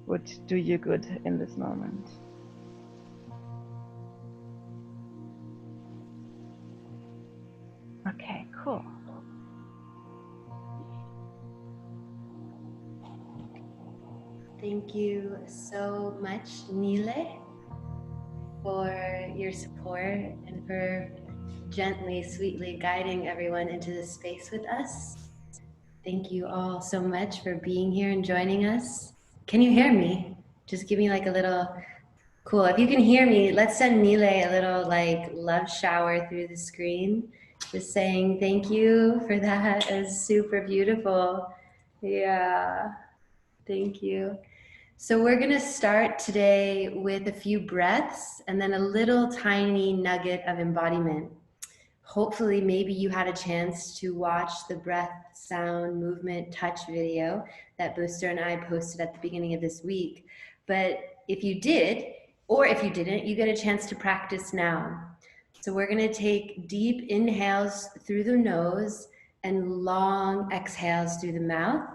would do you good in this moment. Okay, cool. Thank you so much, Nile, for your support and for gently, sweetly guiding everyone into this space with us. Thank you all so much for being here and joining us. Can you hear me? Just give me like a little cool. If you can hear me, let's send Nile a little like love shower through the screen. Just saying thank you for that. It was super beautiful. Yeah, thank you. So we're going to start today with a few breaths and then a little tiny nugget of embodiment. Hopefully, maybe you had a chance to watch the breath, sound, movement, touch video that Booster and I posted at the beginning of this week. But if you did, or if you didn't, you get a chance to practice now. So we're going to take deep inhales through the nose and long exhales through the mouth.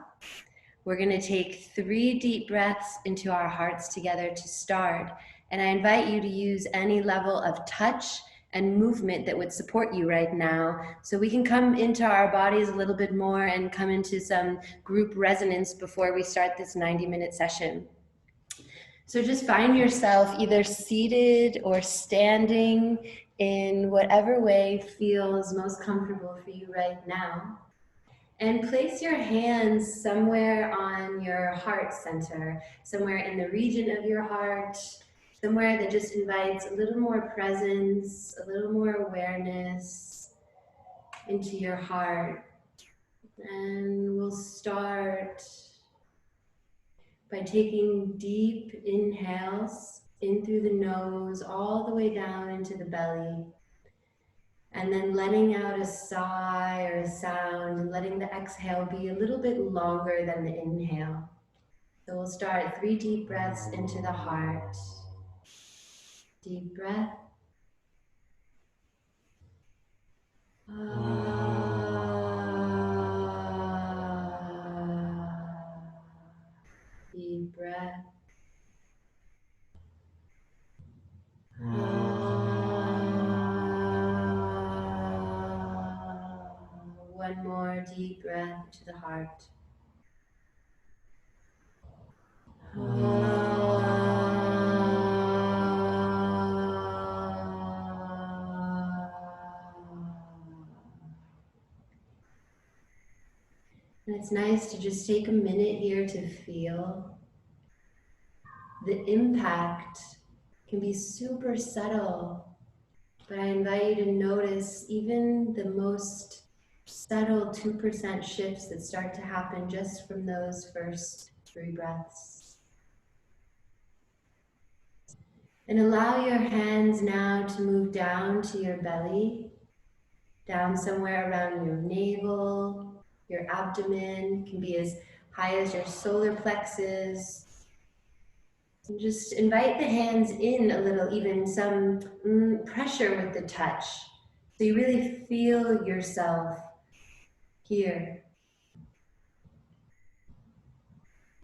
We're going to take 3 deep breaths into our hearts together to start. And I invite you to use any level of touch and movement that would support you right now, so we can come into our bodies a little bit more and come into some group resonance before we start this 90-minute session. So just find yourself either seated or standing in whatever way feels most comfortable for you right now. And place your hands somewhere on your heart center, somewhere in the region of your heart, somewhere that just invites a little more presence, a little more awareness into your heart. And we'll start by taking deep inhales in through the nose, all the way down into the belly. And then letting out a sigh or a sound, and letting the exhale be a little bit longer than the inhale. So we'll start 3 deep breaths into the heart. Deep breath. Deep breath. One more deep breath to the heart. And it's nice to just take a minute here to feel. The impact can be super subtle, but I invite you to notice even the most subtle 2% shifts that start to happen just from those first 3 breaths. And allow your hands now to move down to your belly, down somewhere around your navel, your abdomen, can be as high as your solar plexus. And just invite the hands in a little, even some pressure with the touch. So you really feel yourself here.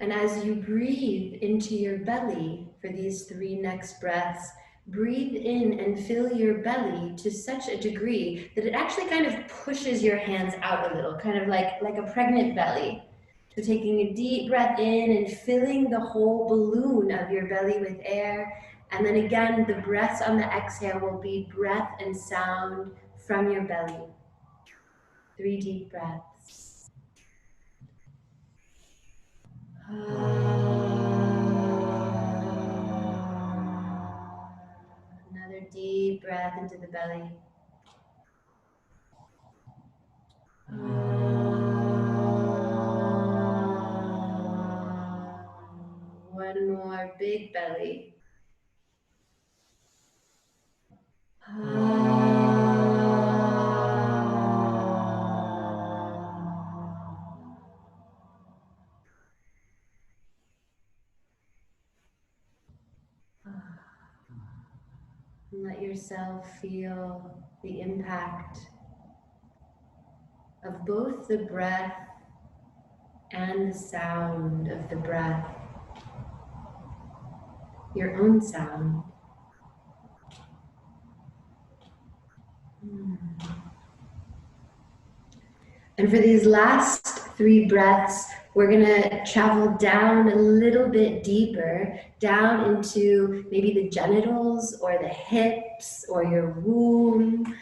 And as you breathe into your belly for these 3 next breaths, breathe in and fill your belly to such a degree that it actually kind of pushes your hands out a little, kind of like a pregnant belly. So taking a deep breath in and filling the whole balloon of your belly with air. And then again, the breaths on the exhale will be breath and sound from your belly. 3 deep breaths. Another deep breath into the belly. One more big belly. And let yourself feel the impact of both the breath and the sound of the breath. your own sound. And for these last 3 breaths, we're gonna travel down a little bit deeper, down into maybe the genitals or the hips or your womb,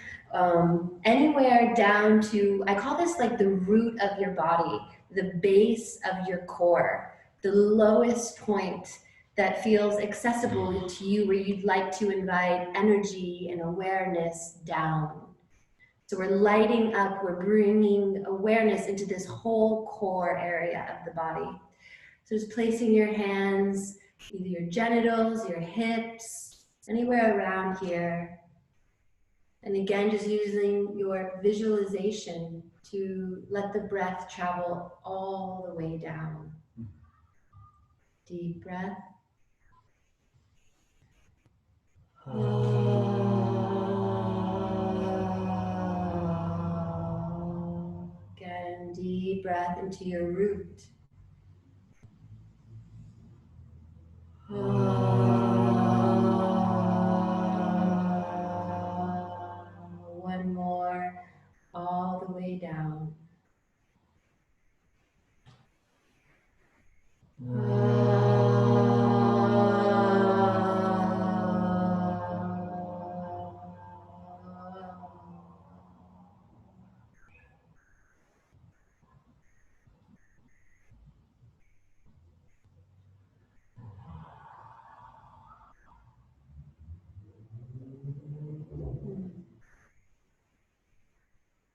anywhere down to, I call this like the root of your body, the base of your core, the lowest point that feels accessible to you, where you'd like to invite energy and awareness down. So we're lighting up, we're bringing awareness into this whole core area of the body. So just placing your hands, either your genitals, your hips, anywhere around here. And again, just using your visualization to let the breath travel all the way down. Deep breath. Again, deep breath into your root. One more, all the way down.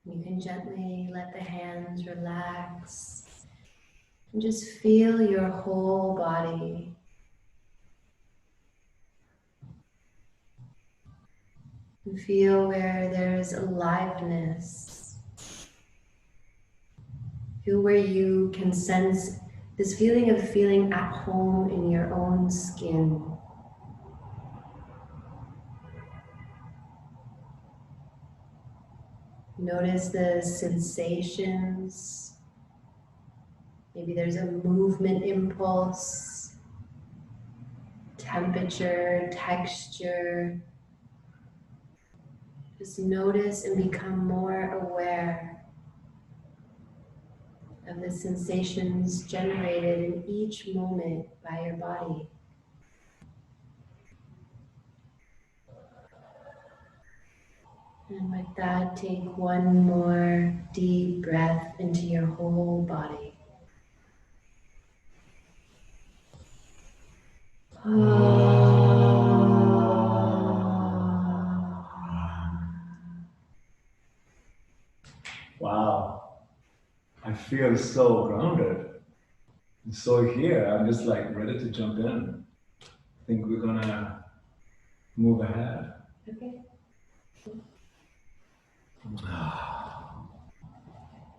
You can gently let the hands relax and just feel your whole body. And feel where there's aliveness. Feel where you can sense this feeling of feeling at home in your own skin. Notice the sensations. Maybe there's a movement impulse, temperature, texture. Just notice and become more aware of the sensations generated in each moment by your body. And with that, take one more deep breath into your whole body. Wow, I feel so grounded. And so here, I'm just like ready to jump in. I think we're gonna move ahead. Okay. I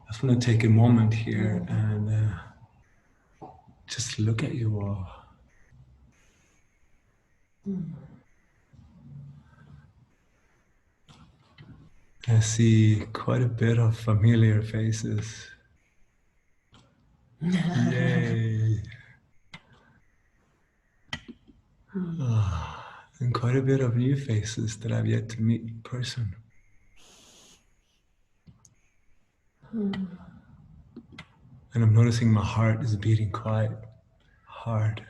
just want to take a moment here and just look at you all. I see quite a bit of familiar faces. Yay! And quite a bit of new faces that I've yet to meet in person. And I'm noticing my heart is beating quite hard.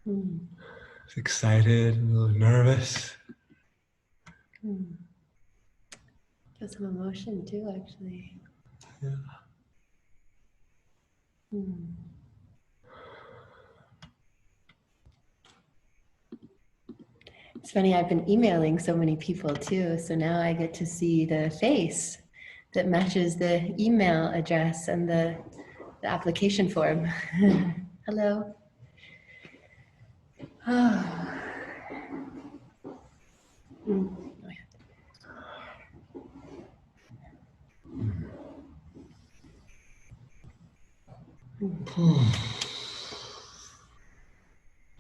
It's excited, a little nervous. Feel some emotion too, actually. Yeah. It's funny, I've been emailing so many people too, so now I get to see the face that matches the email address and the application form. Hello.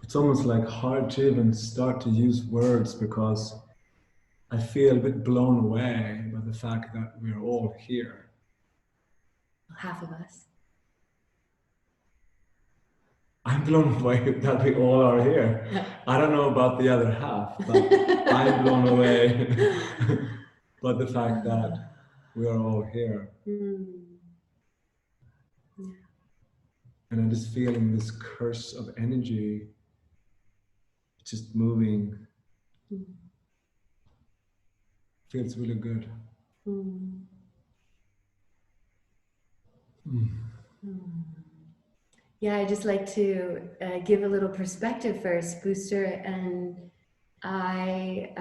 It's almost like hard to even start to use words because I feel a bit blown away by the fact that we're all here. Half of us. I'm blown away that we all are here. I don't know about the other half, but I'm blown away by the fact that we are all here. And I'm just feeling this curse of energy just moving. Feels really good. Yeah, I just like to give a little perspective first, Booster. And I,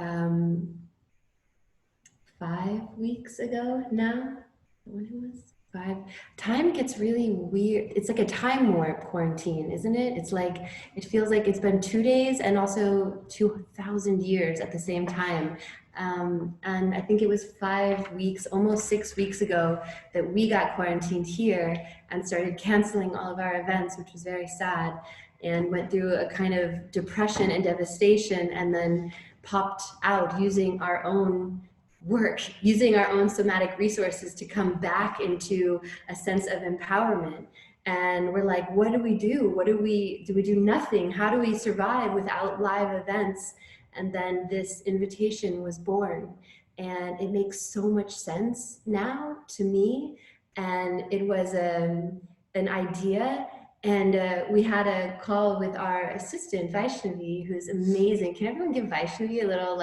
5 weeks ago now, when it was 5, time gets really weird. It's like a time warp quarantine, isn't it? It's like, it feels like it's been 2 days and also 2,000 years at the same time. And I think it was 5 weeks, almost 6 weeks ago, that we got quarantined here and started canceling all of our events, which was very sad, and went through a kind of depression and devastation, and then popped out using our own work, using our own somatic resources to come back into a sense of empowerment. And we're like, what do we do? What do we do? Nothing. How do we survive without live events? And then this invitation was born, and it makes so much sense now to me. And it was an idea, and we had a call with our assistant Vaishnavi, who's amazing. Can everyone give Vaishnavi a little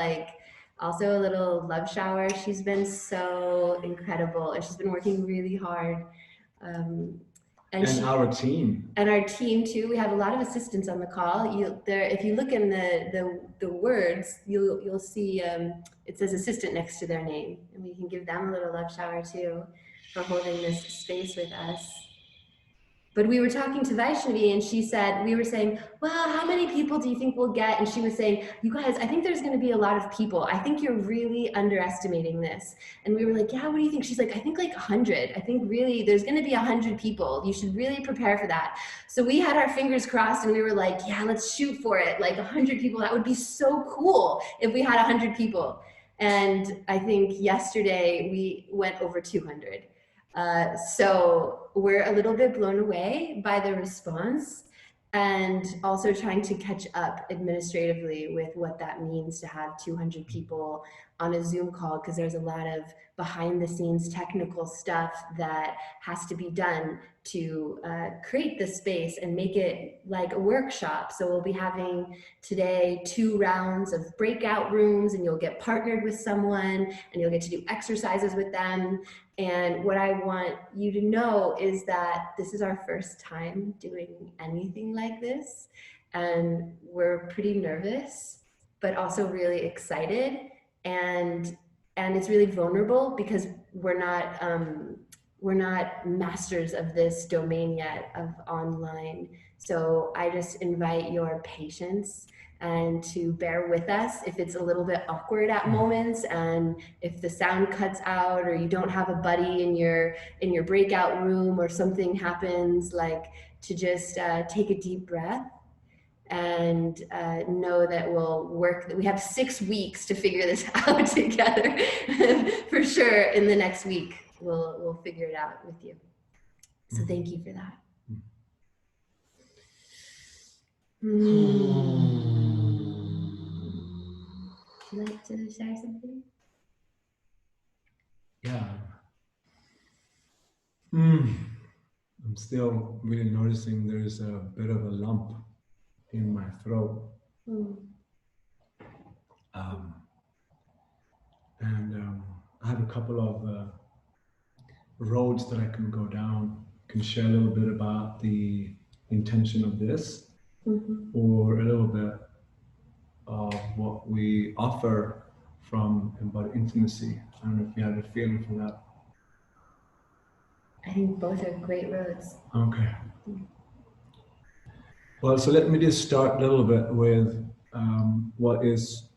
also a little love shower? She's been so incredible, and she's been working really hard. And our team. And our team too. We have a lot of assistants on the call. If you look in the words, you'll see it says assistant next to their name, and we can give them a little love shower too for holding this space with us. But we were talking to Vaishnavi, and she said, we were saying, well, how many people do you think we'll get? And she was saying, you guys, I think there's going to be a lot of people. I think you're really underestimating this. And we were like, yeah, what do you think? She's like, I think like 100. I think really there's going to be 100 people. You should really prepare for that. So we had our fingers crossed, and we were like, yeah, let's shoot for it. Like 100 people. That would be so cool if we had 100 people. And I think yesterday we went over 200. So we're a little bit blown away by the response, and also trying to catch up administratively with what that means to have 200 people on a Zoom call, because there's a lot of behind the scenes technical stuff that has to be done to create the space and make it like a workshop. So we'll be having today 2 rounds of breakout rooms, and you'll get partnered with someone, and you'll get to do exercises with them. And what I want you to know is that this is our first time doing anything like this, and we're pretty nervous, but also really excited. And it's really vulnerable, because we're not masters of this domain yet of online. So I just invite your patience and to bear with us if it's a little bit awkward at moments, and if the sound cuts out, or you don't have a buddy in your breakout room, or something happens, like to just take a deep breath and know that we'll work. We have 6 weeks to figure this out together. For sure, in the next week, we'll figure it out with you. So thank you for that. Would you like to share something? Yeah. I'm still really noticing there's a bit of a lump in my throat. I have a couple of roads that I can go down. Can share a little bit about the intention of this, or a little bit of what we offer from Embodied Intimacy. I don't know if you have a feeling for that. I think both are great roads. Okay. Well, so let me just start a little bit with what is,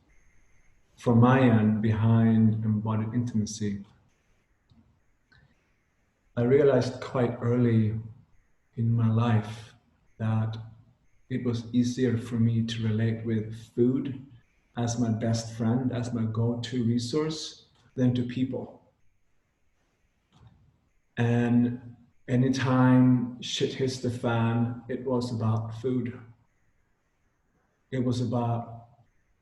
from my end, behind Embodied Intimacy. I realized quite early in my life that it was easier for me to relate with food as my best friend, as my go-to resource, than to people. And anytime shit hits the fan, it was about food. It was about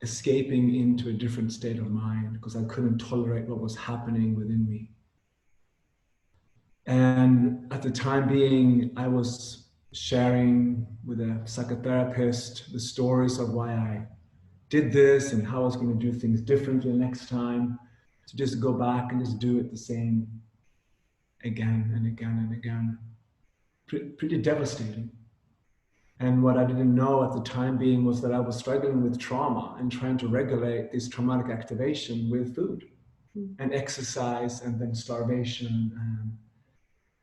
escaping into a different state of mind because I couldn't tolerate what was happening within me. And at the time being, I was sharing with a psychotherapist the stories of why I did this and how I was going to do things differently next time, to just go back and just do it the same again and again and again. Pretty devastating. And what I didn't know at the time being was that I was struggling with trauma and trying to regulate this traumatic activation with food and exercise and then starvation and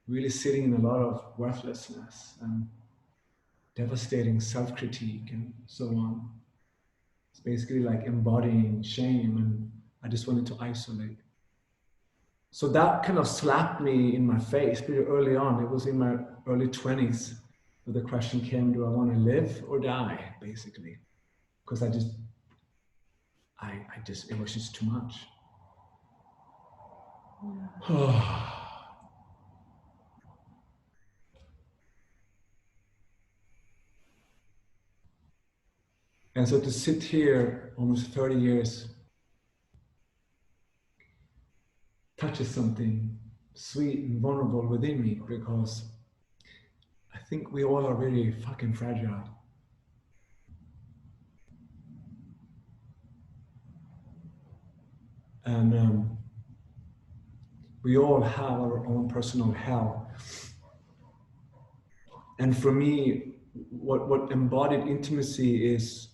really sitting in a lot of worthlessness and devastating self-critique and so on. It's basically like embodying shame, and I just wanted to isolate. So that kind of slapped me in my face pretty early on. It was in my early 20s where the question came, do I want to live or die, basically? Because it was just too much. Yeah. And so to sit here almost 30 years touches something sweet and vulnerable within me, because I think we all are really fucking fragile. And we all have our own personal hell. And for me, what embodied intimacy is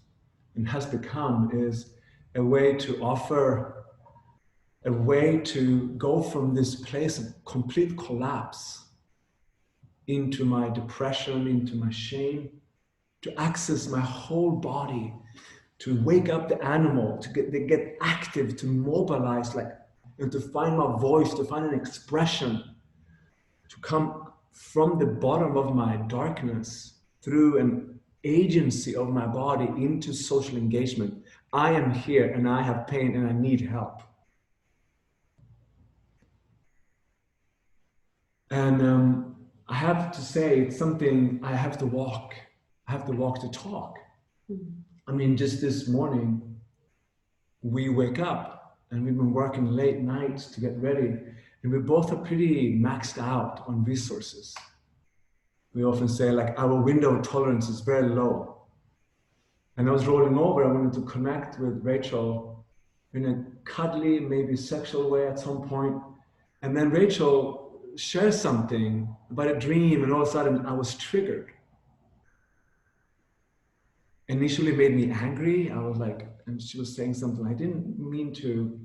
and has become is a way to offer, a way to go from this place of complete collapse into my depression, into my shame, to access my whole body, to wake up the animal, to get active, to mobilize, like, and to find my voice, to find an expression, to come from the bottom of my darkness through an agency of my body into social engagement. I am here and I have pain and I need help. And I have to say, it's something I have to walk. I have to walk to talk. I mean, just this morning, we wake up and we've been working late nights to get ready, and we both are pretty maxed out on resources. We often say, like, our window of tolerance is very low. And I was rolling over, I wanted to connect with Rachel in a cuddly, maybe sexual way at some point. And then Rachel shares something about a dream, and all of a sudden I was triggered. Initially made me angry. I was like, and she was saying something, I didn't mean to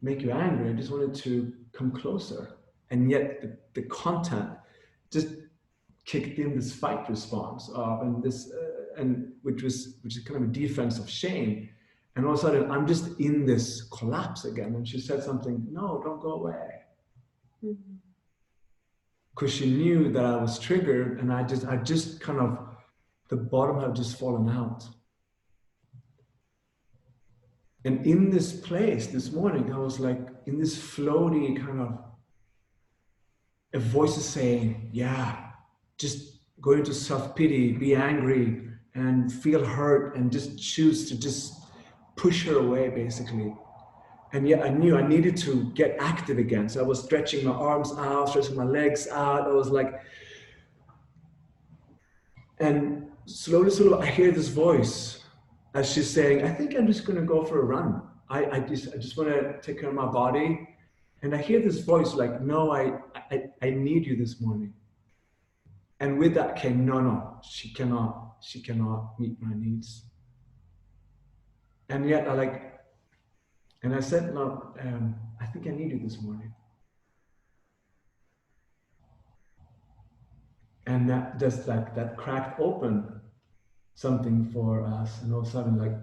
make you angry, I just wanted to come closer. And yet the content just kicked in this fight response and this and which is kind of a defense of shame. And all of a sudden I'm just in this collapse again. And she said something, no, don't go away. Because she knew that I was triggered, and I just kind of, the bottom had just fallen out. And in this place this morning, I was like in this floaty kind of, a voice is saying, yeah, just go into self-pity, be angry and feel hurt and just choose to just push her away, basically. And yet I knew I needed to get active again. So I was stretching my arms out, stretching my legs out. I was like, and slowly I hear this voice as she's saying, I think I'm just going to go for a run. I just want to take care of my body. And I hear this voice like, no, I need you this morning. And with that came, no, she cannot meet my needs. And yet I said, no, I think I need you this morning. And that just like, that cracked open something for us. And all of a sudden, like,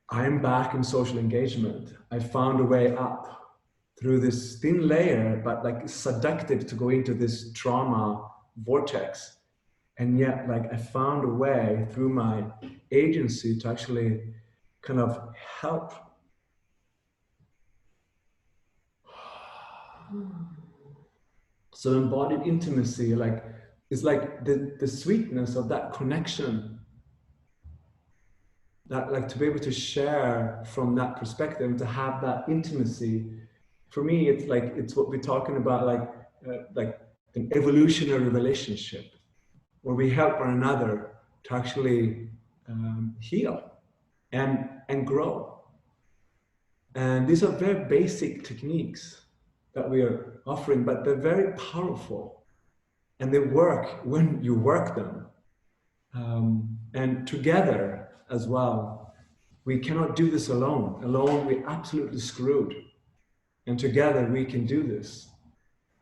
I'm back in social engagement. I found a way up through this thin layer, but like seductive to go into this trauma vortex. And yet, like, I found a way through my agency to actually kind of help. So embodied intimacy, like, is like the sweetness of that connection, that, like, to be able to share from that perspective and to have that intimacy. For me, it's like, it's what we're talking about, like an evolutionary relationship where we help one another to actually heal and grow. And these are very basic techniques that we are offering, but they're very powerful, and they work when you work them. And together as well. We cannot do this alone. Alone, we're absolutely screwed. And together, we can do this.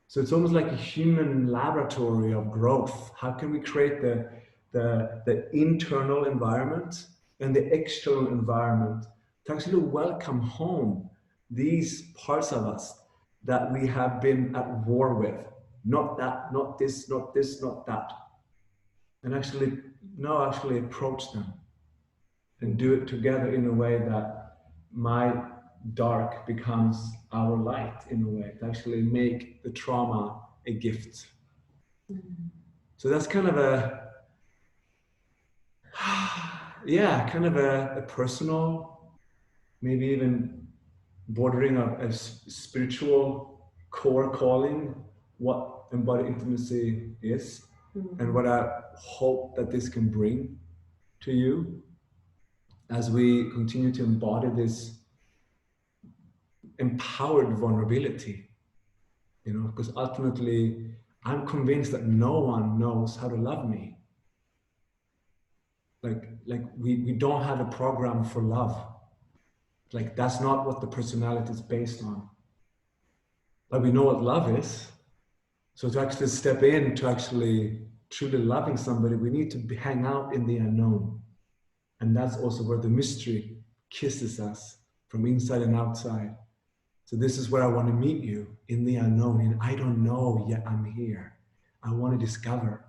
So it's almost like a human laboratory of growth. How can we create the internal environment and the external environment to actually welcome home these parts of us that we have been at war with? Not that, not this, not this, not that. And actually approach them and do it together in a way that my dark becomes our light, in a way to actually make the trauma a gift. So that's kind of a personal, maybe even bordering a spiritual core calling, what embodied intimacy is, and what I hope that this can bring to you as we continue to embody this empowered vulnerability, because ultimately I'm convinced that no one knows how to love me. Like we don't have a program for love. Like, that's not what the personality is based on. But we know what love is. So to actually step in to actually truly loving somebody, we need to hang out in the unknown. And that's also where the mystery kisses us from inside and outside. So this is where I want to meet you, in the unknown. And I don't know yet I'm here. I want to discover.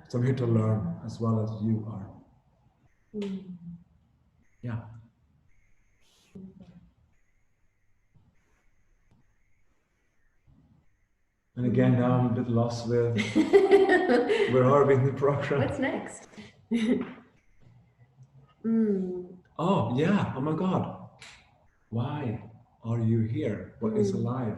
So I'm here to learn as well as you are. Yeah. And again, now I'm a bit lost with where are we in the program? What's next? Oh, yeah. Oh my God. Why are you here? What is alive?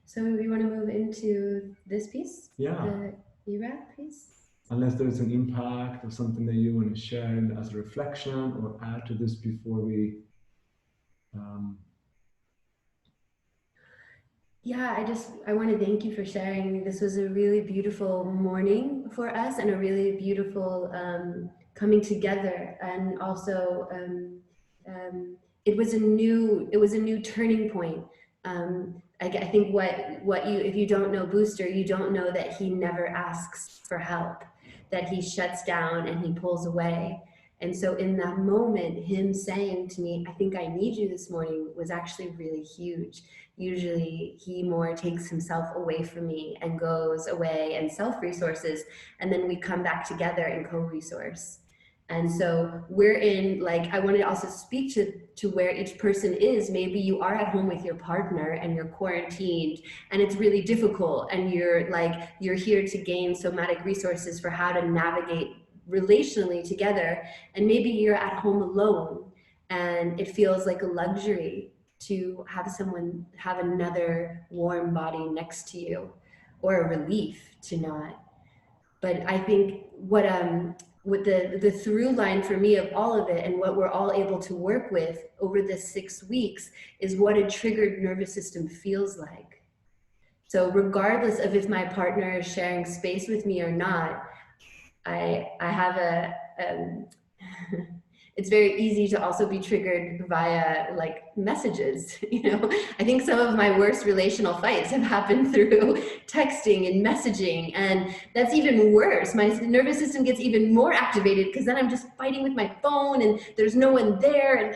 So we want to move into this piece? Yeah. The ERAP piece? Unless there's an impact or something that you want to share as a reflection or add to this before we... Yeah, I want to thank you for sharing. This was a really beautiful morning for us, and a really beautiful coming together. And also, it was a new turning point. I think what you, if you don't know Booster, you don't know that he never asks for help, that he shuts down and he pulls away. And so in that moment, him saying to me, I think I need you this morning, was actually really huge. Usually he more takes himself away from me and goes away and self-resources, and then we come back together and co-resource. And so we're in, like, I wanted to also speak to where each person is. Maybe you are at home with your partner and you're quarantined and it's really difficult, and you're here to gain somatic resources for how to navigate relationally together. And maybe you're at home alone and it feels like a luxury to have someone, have another warm body next to you, or a relief to not. But I think what the through line for me of all of it, and what we're all able to work with over the 6 weeks, is what a triggered nervous system feels like. So regardless of if my partner is sharing space with me or not, I have it's very easy to also be triggered via like messages. I think some of my worst relational fights have happened through texting and messaging, and that's even worse. My nervous system gets even more activated because then I'm just fighting with my phone and there's no one there,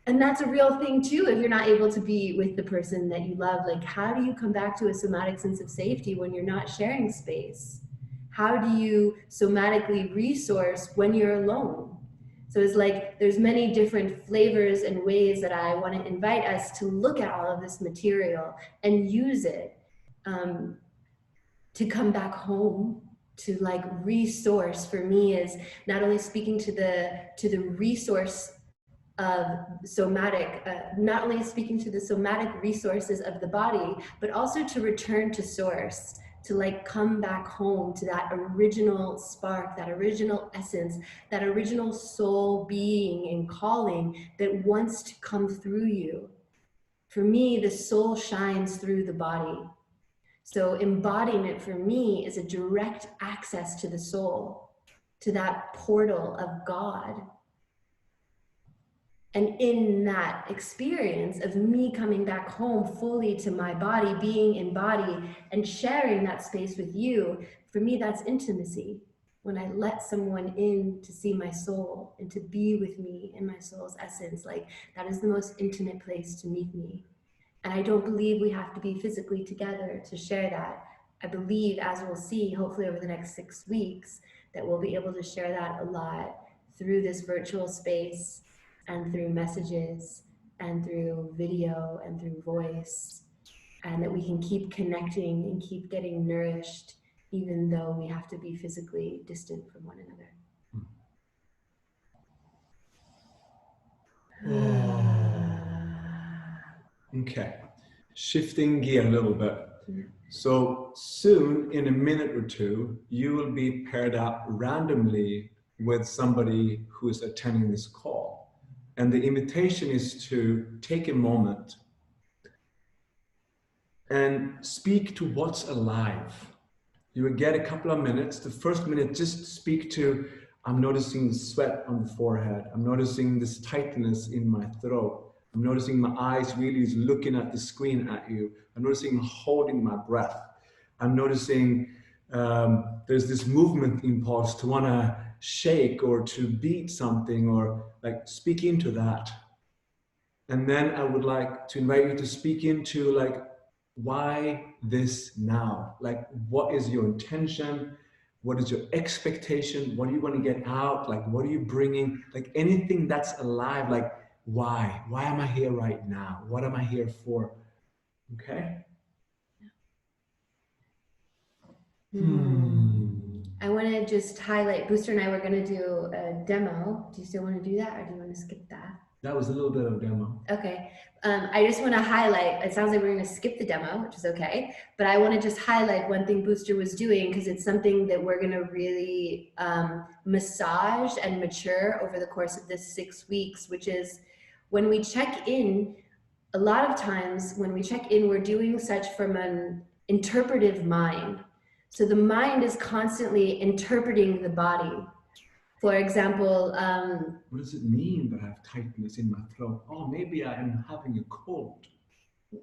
and that's a real thing too. If you're not able to be with the person that you love, like, how do you come back to a somatic sense of safety when you're not sharing space? How do you somatically resource when you're alone? So it's like there's many different flavors and ways that I want to invite us to look at all of this material and use it to come back home, to like resource. For me is not only speaking to the resource of somatic, not only speaking to the somatic resources of the body, but also to return to source, to like come back home to that original spark, that original essence, that original soul being and calling that wants to come through you. For me, the soul shines through the body. So embodiment for me is a direct access to the soul, to that portal of God. And in that experience of me coming back home fully to my body, being embodied and sharing that space with you, for me, that's intimacy. When I let someone in to see my soul and to be with me in my soul's essence, like that is the most intimate place to meet me. And I don't believe we have to be physically together to share that. I believe, as we'll see, hopefully over the next 6 weeks, that we'll be able to share that a lot through this virtual space, and through messages, and through video, and through voice, and that we can keep connecting and keep getting nourished, even though we have to be physically distant from one another. Okay, shifting gear a little bit. So soon, in a minute or two, you will be paired up randomly with somebody who is attending this call. And the invitation is to take a moment and speak to what's alive. You will get a couple of minutes. The first minute, just speak to, I'm noticing the sweat on the forehead. I'm noticing this tightness in my throat. I'm noticing my eyes really is looking at the screen at you. I'm noticing I'm holding my breath. I'm noticing there's this movement impulse to want to shake or to beat something, or like speak into that. And then I would like to invite you to speak into like, why this now? Like, what is your intention? What is your expectation? What do you want to get out? Like, what are you bringing? Like anything that's alive, like why? Why am I here right now? What am I here for? Okay? I want to just highlight, Booster and I were going to do a demo. Do you still want to do that, or do you want to skip that? That was a little bit of a demo. Okay. I just want to highlight, it sounds like we're going to skip the demo, which is okay, but I want to just highlight one thing Booster was doing, because it's something that we're going to really massage and mature over the course of this 6 weeks, which is when we check in, a lot of times when we check in, we're doing such from an interpretive mind. So the mind is constantly interpreting the body. For example, what does it mean that I have tightness in my throat? Oh, maybe I am having a cold.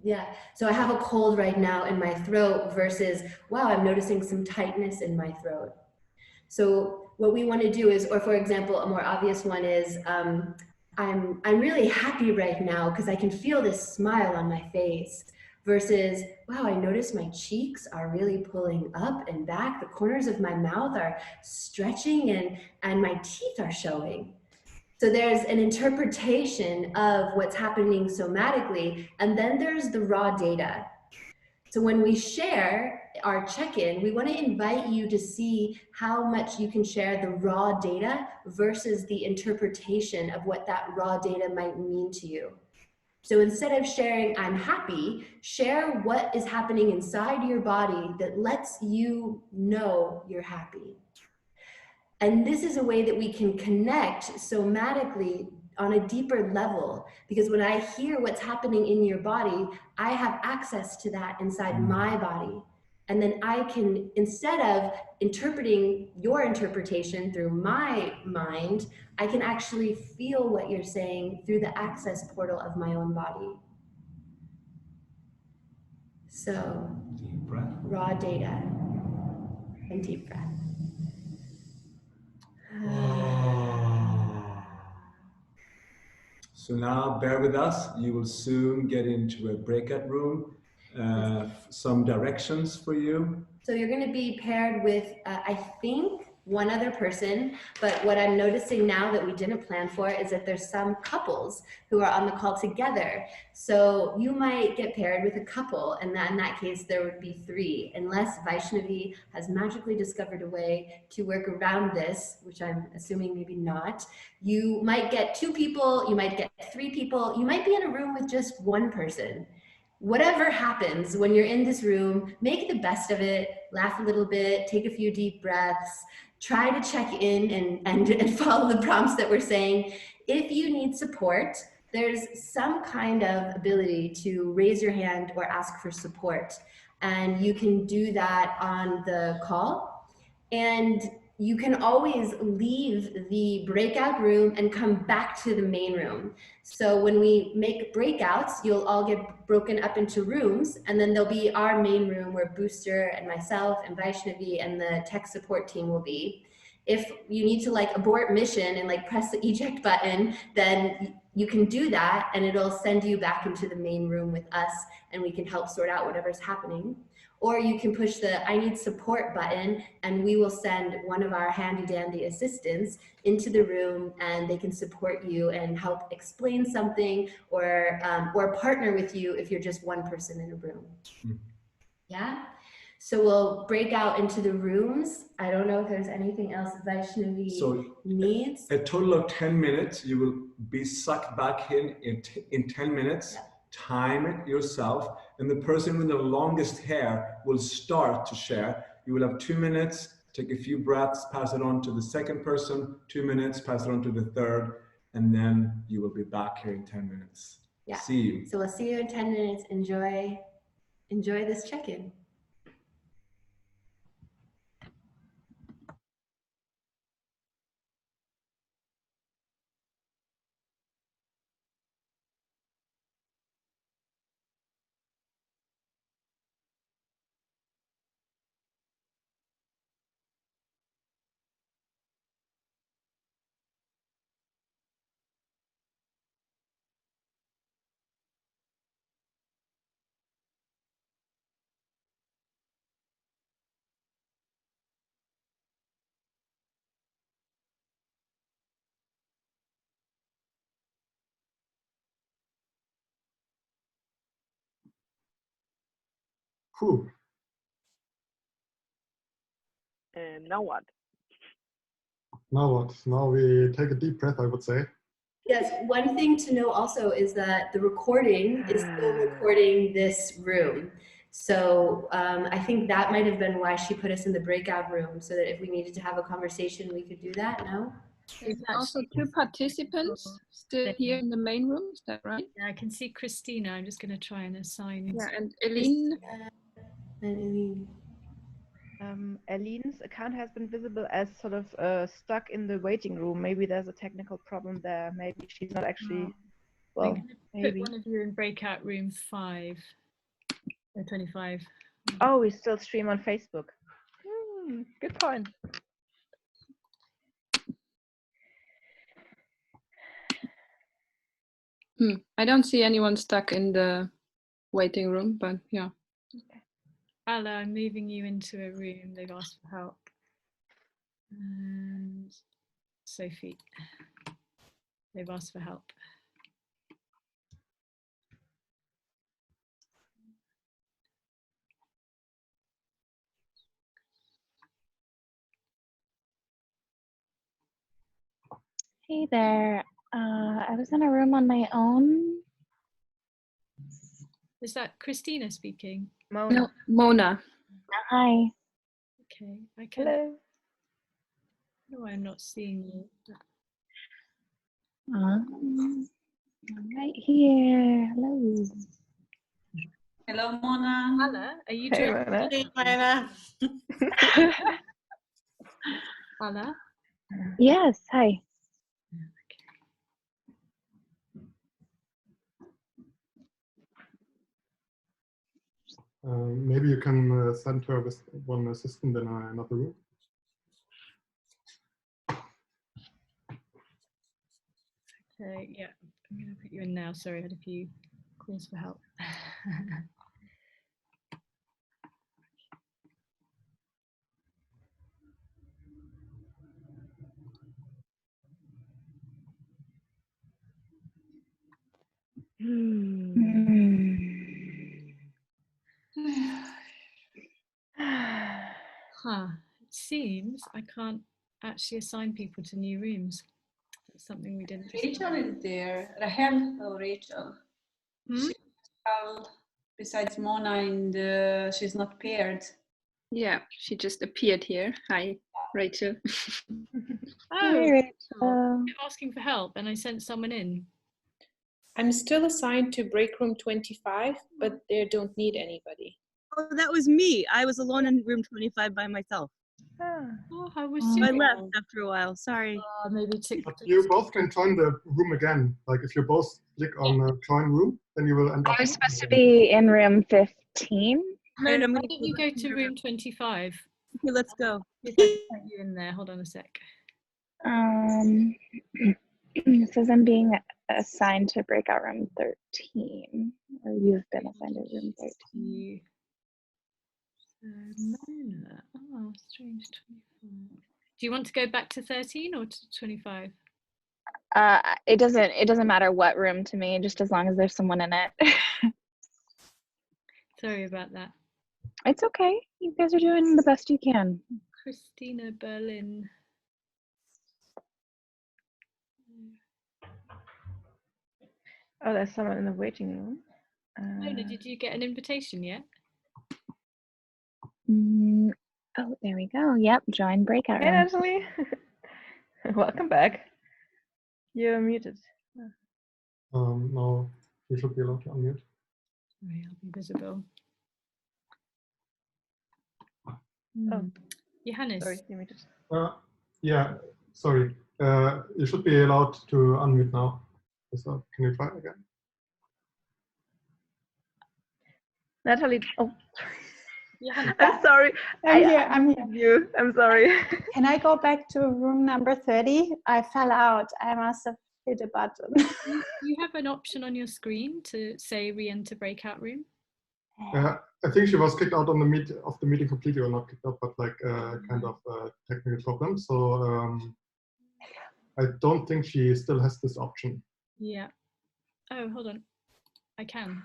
Yeah, so I have a cold right now in my throat versus, wow, I'm noticing some tightness in my throat. So what we want to do is, or for example, a more obvious one is, I'm really happy right now because I can feel this smile on my face. Versus, wow, I notice my cheeks are really pulling up and back. The corners of my mouth are stretching and my teeth are showing. So there's an interpretation of what's happening somatically, and then there's the raw data. So when we share our check-in, we want to invite you to see how much you can share the raw data versus the interpretation of what that raw data might mean to you. So instead of sharing, I'm happy, share what is happening inside your body that lets you know you're happy. And this is a way that we can connect somatically on a deeper level, because when I hear what's happening in your body, I have access to that inside my body. And then I can, instead of interpreting your interpretation through my mind, I can actually feel what you're saying through the access portal of my own body. So, deep breath. Raw data and deep breath. So now bear with us. You will soon get into a breakout room. Some directions for you. So you're going to be paired with, I think, one other person. But what I'm noticing now that we didn't plan for is that there's some couples who are on the call together. So you might get paired with a couple, and in that case, there would be 3, unless Vaishnavi has magically discovered a way to work around this, which I'm assuming maybe not. You might get 2 people, you might get 3 people, you might be in a room with just 1 person. Whatever happens when you're in this room, make the best of it, laugh a little bit, take a few deep breaths, try to check in and follow the prompts that we're saying. If you need support, there's some kind of ability to raise your hand or ask for support. And you can do that on the call. And you can always leave the breakout room and come back to the main room. So when we make breakouts, you'll all get broken up into rooms, and then there'll be our main room where Booster and myself and Vaishnavi and the tech support team will be. If you need to like abort mission and like press the eject button, then you can do that and it'll send you back into the main room with us and we can help sort out whatever's happening. Or you can push the I need support button and we will send one of our handy dandy assistants into the room and they can support you and help explain something or partner with you if you're just one person in a room. Yeah? So we'll break out into the rooms. I don't know if there's anything else Vaishnavi needs. A total of 10 minutes. You will be sucked back in 10 minutes. Yeah. Time it yourself. And the person with the longest hair will start to share. You will have 2 minutes, take a few breaths, pass it on to the second person, 2 minutes, pass it on to the third, and then you will be back here in 10 minutes. Yeah. See you. So we'll see you in 10 minutes. Enjoy this check-in. Whew. And now what? Now what? Now we take a deep breath, I would say. Yes, one thing to know also is that the recording is still recording this room. So I think that might have been why she put us in the breakout room, so that if we needed to have a conversation, we could do that, no? There's also 2 participants still here in the main room, is that right? Yeah, I can see Christina. I'm just going to try and assign. Yeah, and Eline. And Eline. Eline's account has been visible as sort of stuck in the waiting room. Maybe there's a technical problem there. Maybe she's not actually, well, maybe. Put one of you in breakout room 5, 25. Oh, we still stream on Facebook. Good point. I don't see anyone stuck in the waiting room, but yeah. Okay. Ala, I'm moving you into a room. They've asked for help. And Sophie, they've asked for help. Hey there. I was in a room on my own. Is that Christina speaking? Mona. No, Mona. Hi. Okay, I can. Hello. No, I'm not seeing you. I'm right here. Hello. Hello, Mona. Ala, are you Hey, doing? Mona. Hey, Mona. Ala? Yes, hi. Maybe you can send her with one assistant in another room. Okay, yeah, I'm going to put you in now. Sorry, I had a few calls for help. Huh. It seems I can't actually assign people to new rooms. That's something we didn't discuss. Rachel is there. Rahel or Rachel. She's besides Mona and she's not paired. Yeah, she just appeared here. Hi, Rachel. Oh, Hey, you're asking for help, and I sent someone in. I'm still assigned to break room 25, but they don't need anybody. Oh, that was me. I was alone in room 25 by myself. Oh, I was. I left after a while. Sorry. Maybe But you both can join the room again. Like if you both click on join room, then you will end up. I was supposed to be in room 15. No, no, why don't you go to room 25? Okay, let's go. If I can get you in there, hold on a sec. It says I'm being assigned to breakout room 13, or you've been assigned to room 13. Mona. Oh, strange. 25. Do you want to go back to 13 or to 25? It doesn't matter what room to me, just as long as there's someone in it. Sorry about that. It's okay. You guys are doing the best you can. Christina Berlin. Oh, there's someone in the waiting room. Mona, did you get an invitation yet? Oh, there we go. Yep, join breakout Hey, room. Natalie. Welcome back. You're muted. No, you should be allowed to unmute. Sorry, I'll be visible. Oh, Johannes. sorry, you muted. Yeah, sorry. You should be allowed to unmute now. So can you try again? Natalie, oh, Johannes. I'm sorry. I'm here. I'm sorry. Can I go back to room number 30? I fell out. I must have hit a button. You have an option on your screen to say re-enter breakout room. I think she was kicked out on the meeting completely, or not kicked out, but like kind of technical problem. So I don't think she still has this option. Yeah. Oh, hold on. I can.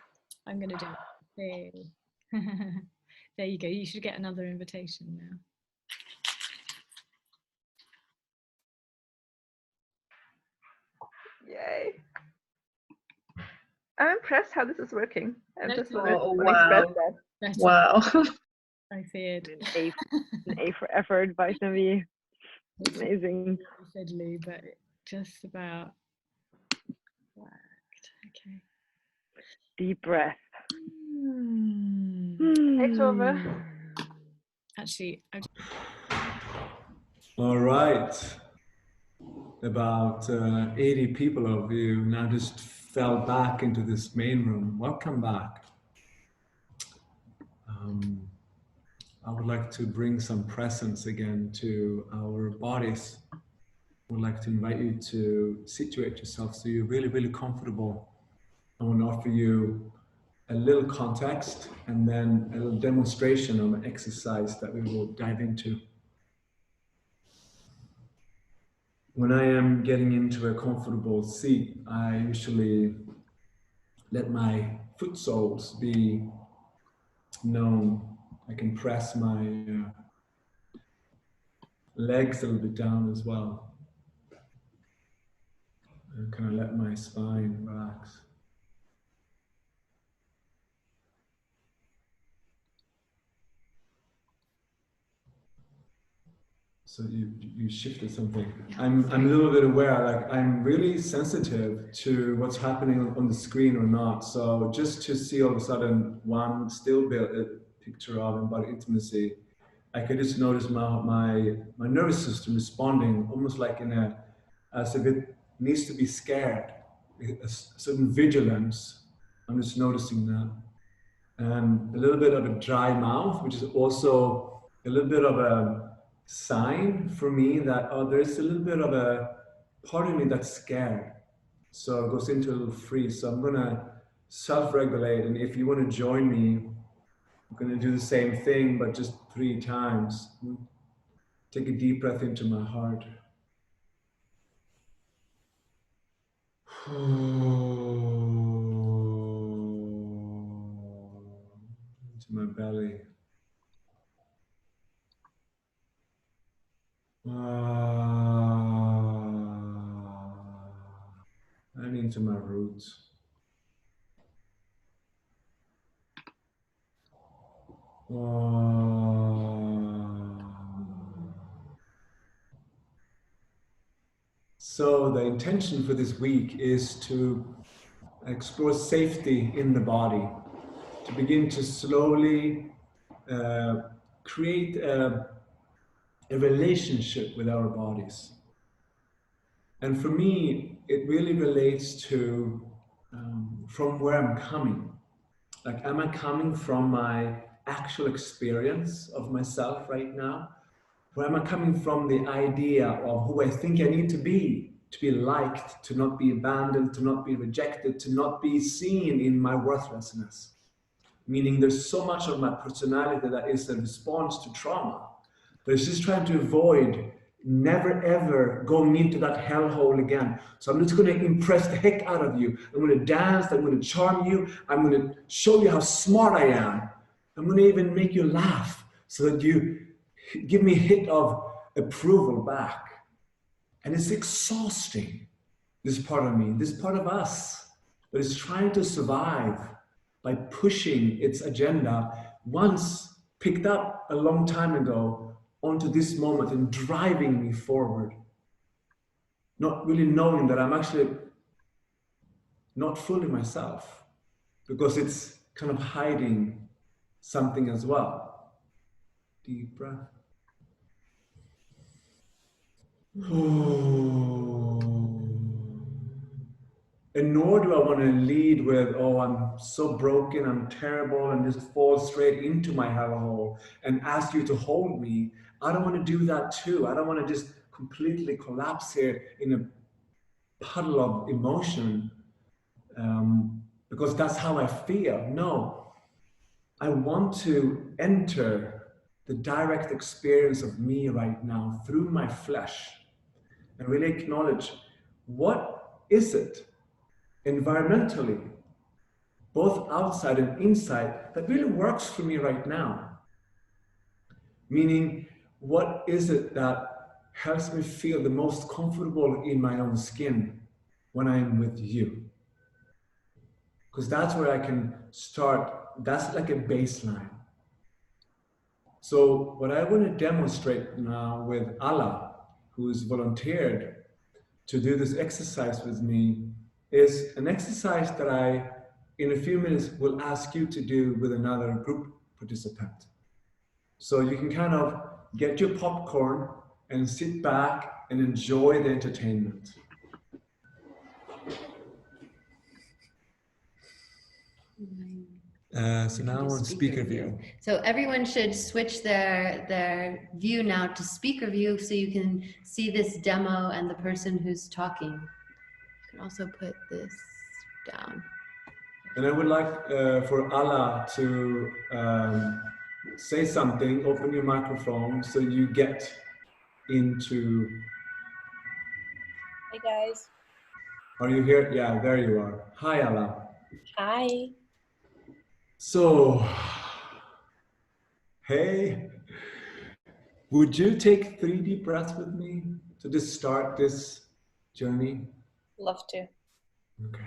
I'm going to do it. Hey. There you go. You should get another invitation now. Yay. I'm impressed how this is working. I just want Oh, to wow. express that. Better. Wow. I feared. An A for effort by Navi. Amazing. Fiddly, but just about worked. Okay. Deep breath. Thanks, Tove. Actually, All right. About 80 people of you now just fell back into this main room. Welcome back. I would like to bring some presence again to our bodies. I would like to invite you to situate yourself so you're really, really comfortable. I want to offer you a little context and then a little demonstration of an exercise that we will dive into. When I am getting into a comfortable seat, I usually let my foot soles be known. I can press my legs a little bit down as well. And kind of let my spine relax. So you shifted something. I'm a little bit aware, like I'm really sensitive to what's happening on the screen or not. So just to see all of a sudden one still picture of embodied intimacy, I could just notice my nervous system responding almost like as if it needs to be scared, a certain vigilance. I'm just noticing that. And a little bit of a dry mouth, which is also a little bit of a sign for me that, oh, there's a little bit of a part of me that's scared. So it goes into a little freeze. So I'm gonna self-regulate, and if you want to join me, I'm gonna do the same thing, but just 3 times. Take a deep breath into my heart. into my belly. And into my roots. So the intention for this week is to explore safety in the body, to begin to slowly create a relationship with our bodies. And for me, it really relates to from where I'm coming. Like, am I coming from my actual experience of myself right now? Or am I coming from the idea of who I think I need to be liked, to not be abandoned, to not be rejected, to not be seen in my worthlessness? Meaning there's so much of my personality that is a response to trauma. There's just trying to avoid never ever going into that hellhole again. So I'm just going to impress the heck out of you. I'm going to dance, I'm going to charm you, I'm going to show you how smart I am. I'm going to even make you laugh so that you give me a hit of approval back. And it's exhausting, this part of me, this part of us that is trying to survive by pushing its agenda, once picked up a long time ago, onto this moment and driving me forward. Not really knowing that I'm actually not fully myself, because it's kind of hiding something as well. Deep breath. And nor do I want to lead with, oh, I'm so broken, I'm terrible, and just fall straight into my hellhole and ask you to hold me. I don't want to do that too. I don't want to just completely collapse here in a puddle of emotion because that's how I feel. No, I want to enter the direct experience of me right now through my flesh and really acknowledge, what is it environmentally, both outside and inside, that really works for me right now? Meaning, what is it that helps me feel the most comfortable in my own skin when I'm with you? Because that's where I can start. That's like a baseline. So what I want to demonstrate now with Allah, who's volunteered to do this exercise with me, is an exercise that I, in a few minutes, will ask you to do with another group participant. So you can kind of get your popcorn and sit back and enjoy the entertainment. So now I'm on speaker view. So everyone should switch their view now to speaker view so you can see this demo and the person who's talking. You can also put this down. And I would like for Allah to say something, open your microphone so you get into... Hi guys. Are you here? Yeah, there you are. Hi, Allah. Hi. So, hey, would you take 3 deep breaths with me to just start this journey? Love to. Okay.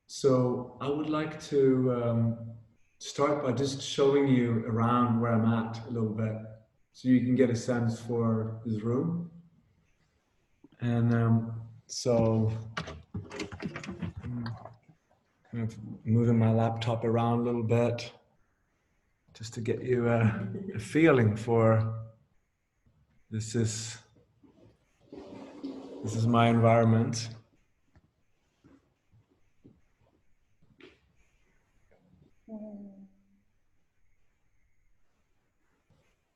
So I would like to start by just showing you around where I'm at a little bit, so you can get a sense for this room. And so I'm kind of moving my laptop around a little bit, just to get you a feeling for this is my environment.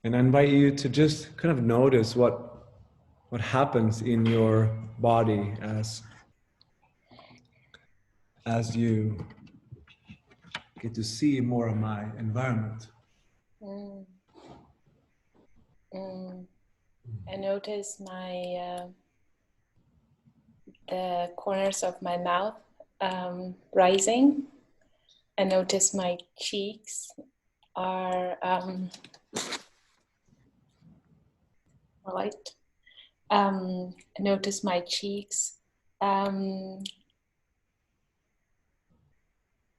And I invite you to just kind of notice what happens in your body as you get to see more of my environment. I notice the corners of my mouth rising. I notice my cheeks are light. I notice my cheeks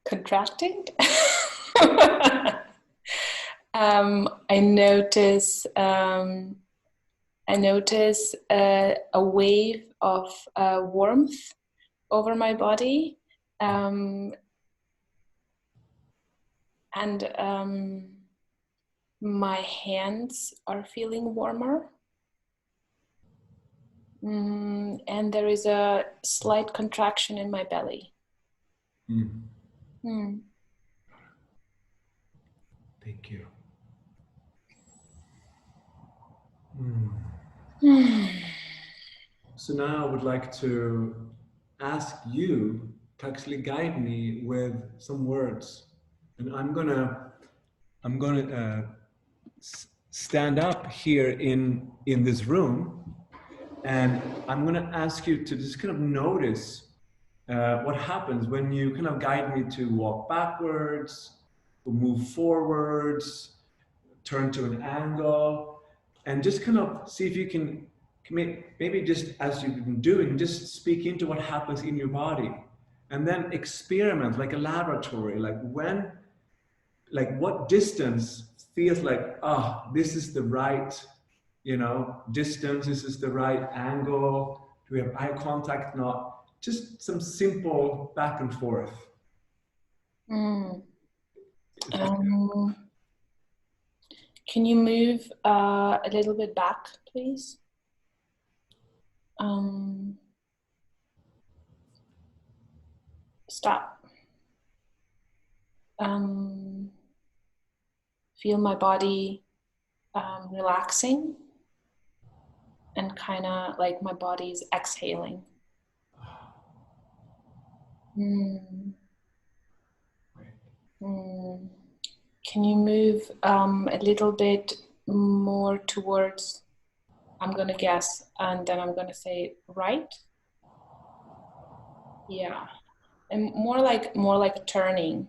contracting. I notice a wave of warmth over my body, and my hands are feeling warmer. And there is a slight contraction in my belly. Thank you. So now I would like to ask you to actually guide me with some words, and I'm gonna stand up here in this room, and I'm gonna ask you to just kind of notice what happens when you kind of guide me to walk backwards, or move forwards, turn to an angle, and just kind of see if you can maybe just as you've been doing, just speak into what happens in your body, and then experiment like a laboratory, like what distance feels like, this is the right, distance, this is the right angle, do we have eye contact, not just some simple back and forth. Can you move a little bit back, please? Stop. Feel my body relaxing, and kind of like my body is exhaling. Can you move a little bit more towards, I'm gonna guess, and then I'm gonna say right? Yeah, and more like turning.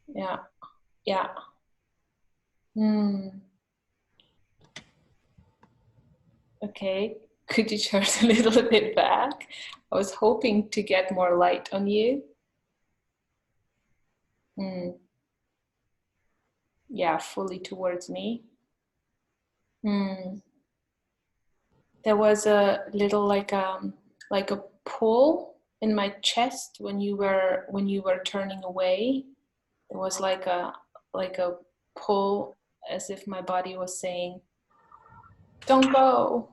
Yeah, yeah. Okay, could you turn a little bit back? I was hoping to get more light on you. Yeah, fully towards me. There was a little like a pull in my chest when you were turning away. There was like a pull, as if my body was saying, "Don't go."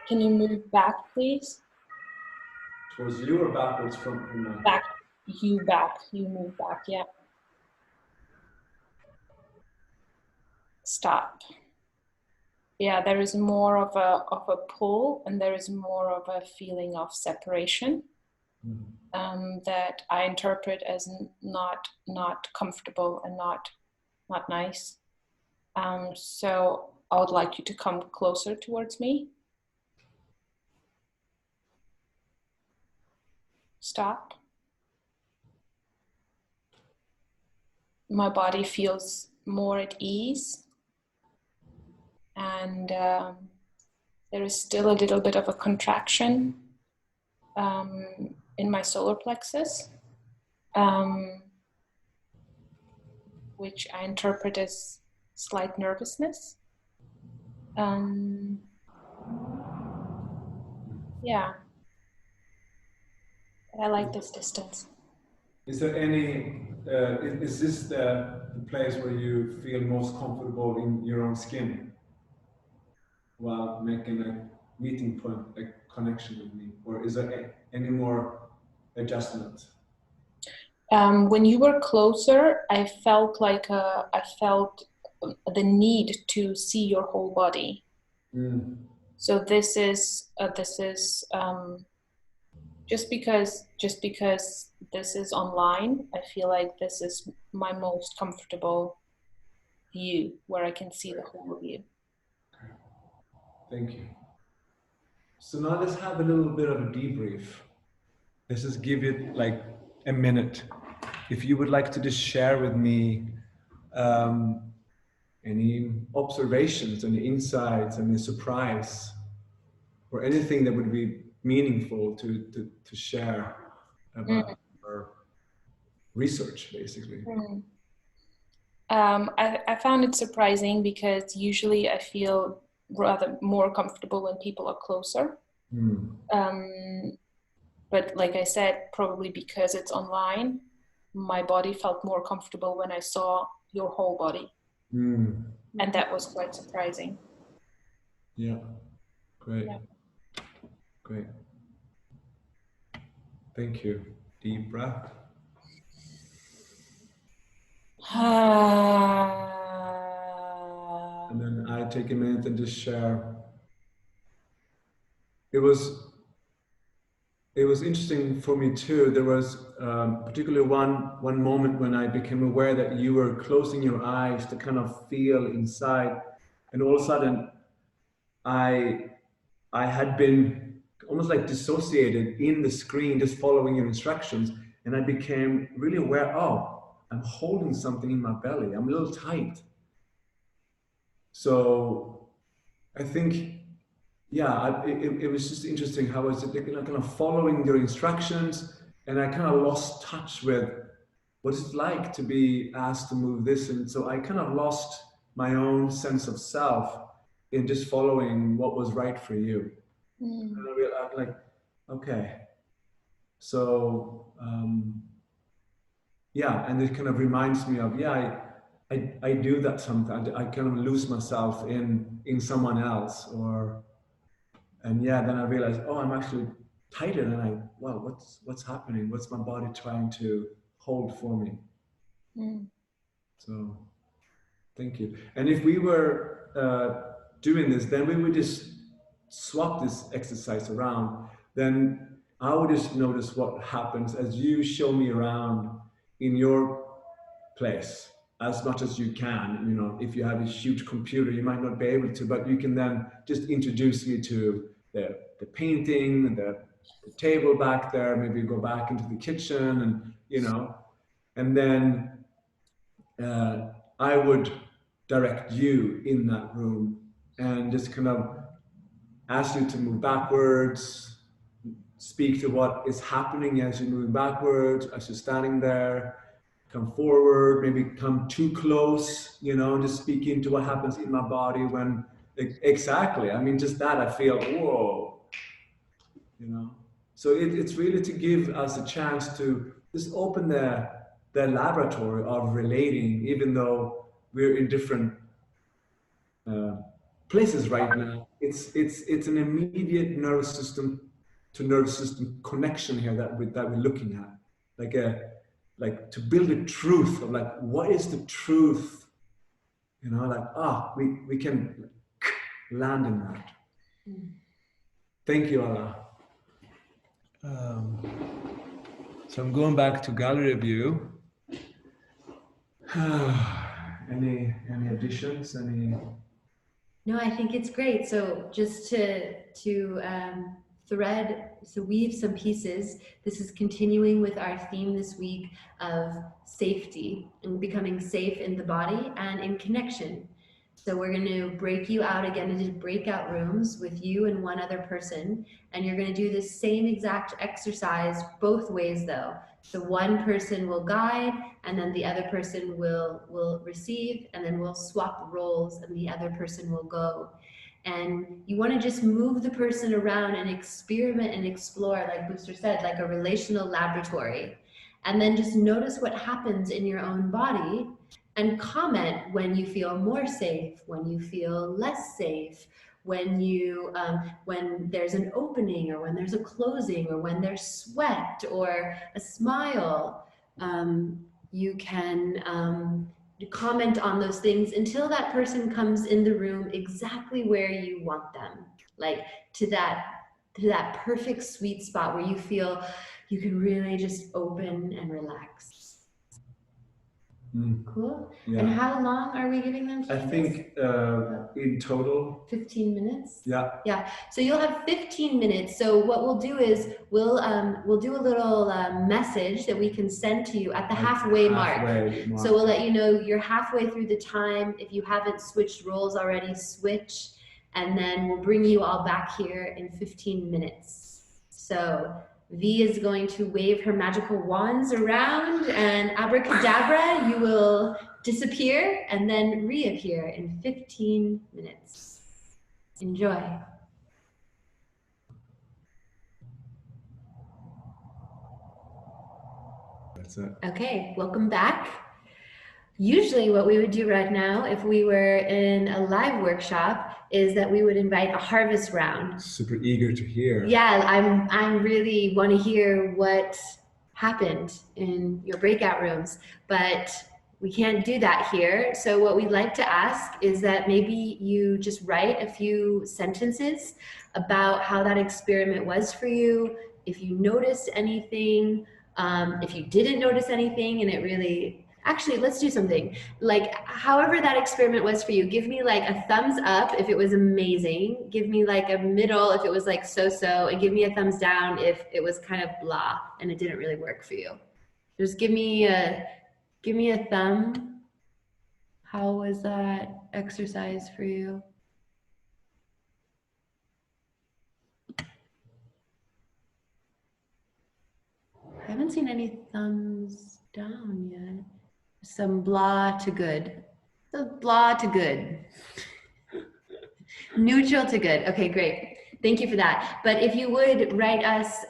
Can you move back, please? Towards you or backwards from me? Back. You move back, yeah. Stop. Yeah, there is more of a pull, and there is more of a feeling of separation that I interpret as not comfortable and not nice. So I would like you to come closer towards me. Stop. My body feels more at ease, and there is still a little bit of a contraction in my solar plexus, which I interpret as slight nervousness. Yeah, I like this distance. Is there any, is this the place where you feel most comfortable in your own skin while making a meeting point, like connection with me, or is there any more adjustments? When you were closer, I felt like I felt the need to see your whole body. Mm. So this is just because this is online, I feel like this is my most comfortable view, where I can see the whole of you. Thank you. So now let's have a little bit of a debrief. Let's just give it like a minute. If you would like to just share with me any observations, any insights, any surprise, or anything that would be meaningful to share about our research, basically. I found it surprising because usually I feel rather more comfortable when people are closer. But like I said, probably because it's online, my body felt more comfortable when I saw your whole body. And that was quite surprising. Yeah, great. Yeah. Great. Thank you. Deep breath. And then I take a minute and just share. It was interesting for me too. There was particularly one moment when I became aware that you were closing your eyes to kind of feel inside, and all of a sudden I had been almost like dissociated in the screen, just following your instructions, and I became really aware, oh, I'm holding something in my belly. I'm a little tight. So I think, yeah, it was just interesting how I was kind of following your instructions, and I kind of lost touch with what it's like to be asked to move this. And so I kind of lost my own sense of self in just following what was right for you. And I realized, like, okay, so yeah, and it kind of reminds me of, yeah, I do that sometimes. I kind of lose myself in someone else, and yeah, then I realized, oh, I'm actually tighter than wow, what's happening? What's my body trying to hold for me? So thank you. And if we were doing this, then we would just swap this exercise around. Then I would just notice what happens as you show me around in your place as much as you can. You know, if you have a huge computer, you might not be able to, but you can then just introduce me to the painting, the table back there, maybe go back into the kitchen, and you know, and then I would direct you in that room and just kind of ask you to move backwards, speak to what is happening as you're moving backwards, as you're standing there, come forward, maybe come too close, you know, just speak into what happens in my body when, exactly, I mean, just that I feel, whoa, you know. So it's really to give us a chance to just open the laboratory of relating, even though we're in different places right now. It's an immediate nervous system to nervous system connection here that we're looking at, like to build a truth of like, what is the truth, you know, like we can land in that. Thank you, Allah. So I'm going back to gallery view. Any additions? No, I think it's great. So just to weave some pieces. This is continuing with our theme this week of safety and becoming safe in the body and in connection. So we're going to break you out again into breakout rooms with you and one other person. And you're going to do the same exact exercise both ways though. So one person will guide and then the other person will receive, and then we'll swap roles and the other person will go. And you want to just move the person around and experiment and explore, like Booster said, like a relational laboratory. And then just notice what happens in your own body and comment when you feel more safe, when you feel less safe, when you when there's an opening, or when there's a closing, or when there's sweat or a smile. You can comment on those things until that person comes in the room exactly where you want them, like to that perfect sweet spot where you feel you can really just open and relax. Cool. Yeah. And how long are we giving them? I think in total 15 minutes. Yeah. Yeah. So you'll have 15 minutes. So what we'll do is we'll do a little message that we can send to you at the halfway mark. So we'll let you know you're halfway through the time. If you haven't switched roles already, switch, and then we'll bring you all back here in 15 minutes. So V is going to wave her magical wands around, and abracadabra, you will disappear and then reappear in 15 minutes. Enjoy. That's it. Okay, welcome back. Usually what we would do right now, if we were in a live workshop, is that we would invite a harvest round. Super eager to hear. Yeah, I'm really want to hear what happened in your breakout rooms, but we can't do that here. So what we'd like to ask is that maybe you just write a few sentences about how that experiment was for you, if you noticed anything, if you didn't notice anything and it really... Actually, let's do something. Like, however that experiment was for you, give me like a thumbs up if it was amazing. Give me like a middle if it was like so-so, and give me a thumbs down if it was kind of blah and it didn't really work for you. Just give me a thumb. How was that exercise for you? I haven't seen any thumbs down yet. Some blah to good. So blah to good. Neutral to good. Okay, great. Thank you for that. But if you would write us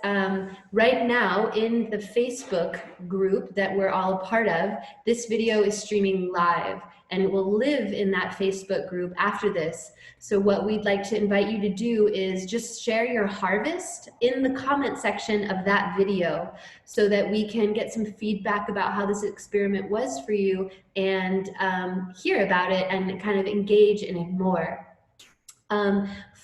right now in the Facebook group that we're all a part of, this video is streaming live and it will live in that Facebook group after this. So what we'd like to invite you to do is just share your harvest in the comment section of that video so that we can get some feedback about how this experiment was for you and hear about it and kind of engage in it more.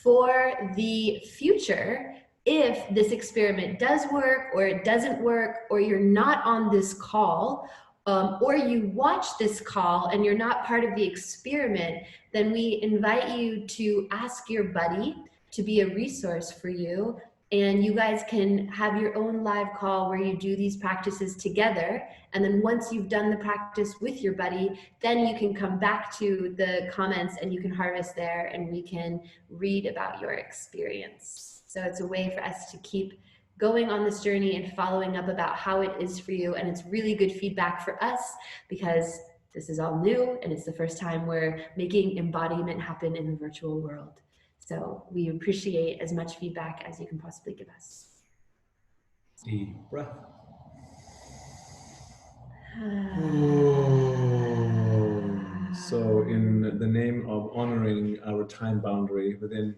For the future, if this experiment does work or it doesn't work, or you're not on this call, or you watch this call and you're not part of the experiment, then we invite you to ask your buddy to be a resource for you. And you guys can have your own live call where you do these practices together. And then once you've done the practice with your buddy, then you can come back to the comments and you can harvest there and we can read about your experience. So it's a way for us to keep going on this journey and following up about how it is for you. And it's really good feedback for us because this is all new and it's the first time we're making embodiment happen in the virtual world. So we appreciate as much feedback as you can possibly give us. Deep breath. So in the name of honoring our time boundary, within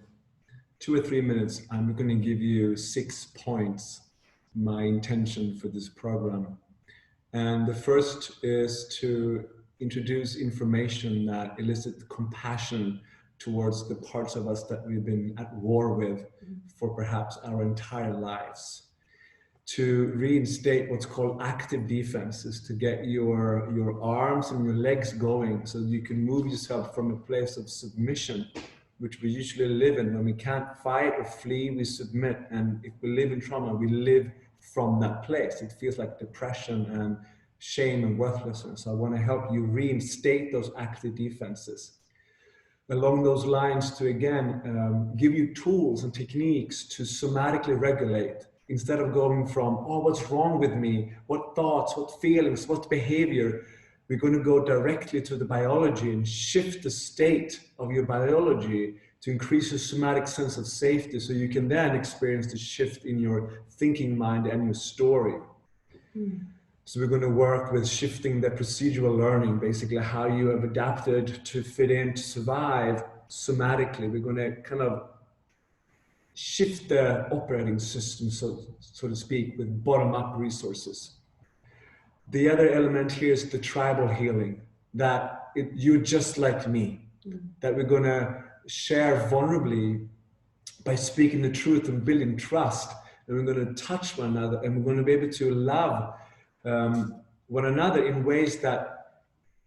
2 or 3 minutes, I'm going to give you 6 points, my intention for this program. And the first is to introduce information that elicits compassion towards the parts of us that we've been at war with for perhaps our entire lives. To reinstate what's called active defenses, to get your arms and your legs going so you can move yourself from a place of submission, which we usually live in. When we can't fight or flee, we submit. And if we live in trauma, we live from that place. It feels like depression and shame and worthlessness. So I want to help you reinstate those active defenses. Along those lines, to again give you tools and techniques to somatically regulate, instead of going from, oh, what's wrong with me? What thoughts, what feelings, what behavior? We're going to go directly to the biology and shift the state of your biology to increase your somatic sense of safety so you can then experience the shift in your thinking mind and your story. So we're going to work with shifting the procedural learning, basically how you have adapted to fit in, to survive, somatically, we're going to kind of shift the operating system, so to speak, with bottom-up resources. The other element here is the tribal healing, that you're just like me, that we're going to share vulnerably by speaking the truth and building trust, and we're going to touch one another, and we're going to be able to love one another in ways that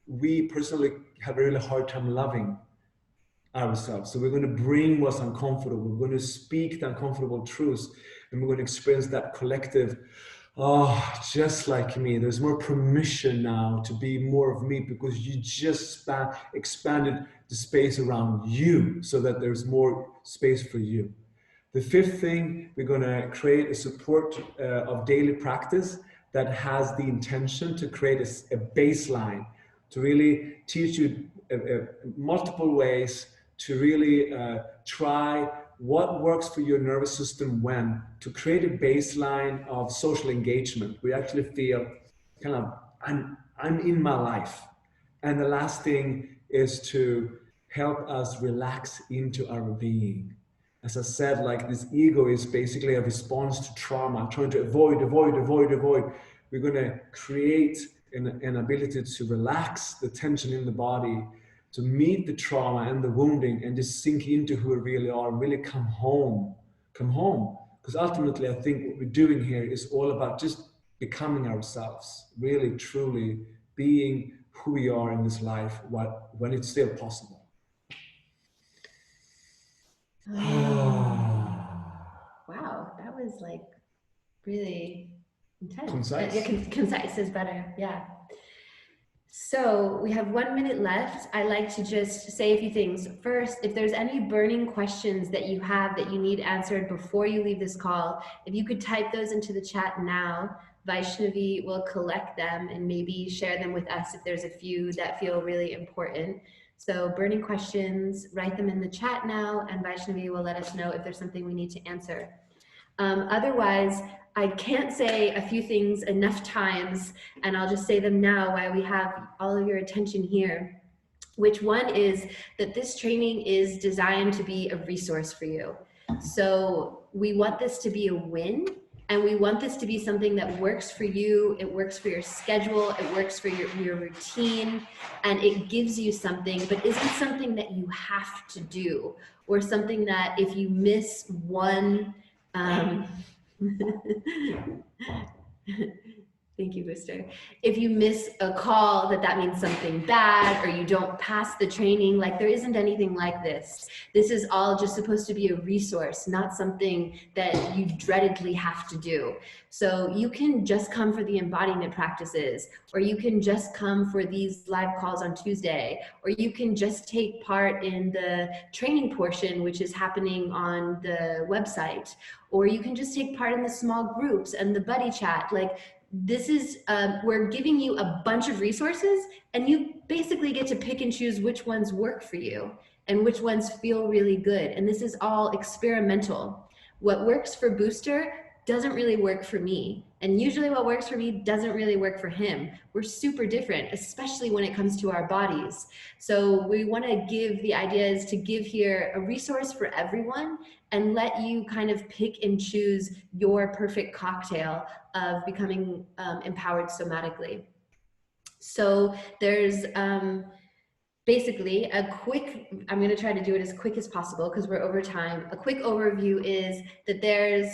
we personally have a really hard time loving ourselves. So we're going to bring what's uncomfortable, we're going to speak the uncomfortable truths, and we're going to experience that collective, oh, just like me. There's more permission now to be more of me, because you just expanded the space around you so that there's more space for you. The fifth thing, we're going to create a support of daily practice that has the intention to create a baseline, to really teach you multiple ways to really try what works for your nervous system when, to create a baseline of social engagement. We actually feel kind of, I'm in my life. And the last thing is to help us relax into our being. As I said, like this ego is basically a response to trauma, trying to avoid. We're going to create an ability to relax the tension in the body, to meet the trauma and the wounding, and just sink into who we really are, really come home. Because ultimately, I think what we're doing here is all about just becoming ourselves, really, truly being who we are in this life when it's still possible. Wow, that was like really intense. Concise. Yeah, concise is better, yeah. So we have 1 minute left. I like to just say a few things. First, if there's any burning questions that you have that you need answered before you leave this call, if you could type those into the chat now, Vaishnavi will collect them and maybe share them with us if there's a few that feel really important. So burning questions, write them in the chat now, and Vaishnavi will let us know if there's something we need to answer. Otherwise, I can't say a few things enough times, and I'll just say them now while we have all of your attention here. Which one is that this training is designed to be a resource for you. So we want this to be a win, and we want this to be something that works for you, it works for your schedule, it works for your routine, and it gives you something, but isn't something that you have to do, or something that if you miss one, thank you, Booster. If you miss a call, that means something bad, or you don't pass the training. Like, there isn't anything like this. This is all just supposed to be a resource, not something that you dreadedly have to do. So you can just come for the embodiment practices, or you can just come for these live calls on Tuesday, or you can just take part in the training portion, which is happening on the website, or you can just take part in the small groups and the buddy chat. Like, this is, we're giving you a bunch of resources, and you basically get to pick and choose which ones work for you and which ones feel really good. And this is all experimental. What works for Booster doesn't really work for me. And usually what works for me doesn't really work for him. We're super different, especially when it comes to our bodies. So we want to give, the idea is to give here a resource for everyone and let you kind of pick and choose your perfect cocktail of becoming empowered somatically. So there's basically a quick, I'm going to try to do it as quick as possible because we're over time. A quick overview is that there's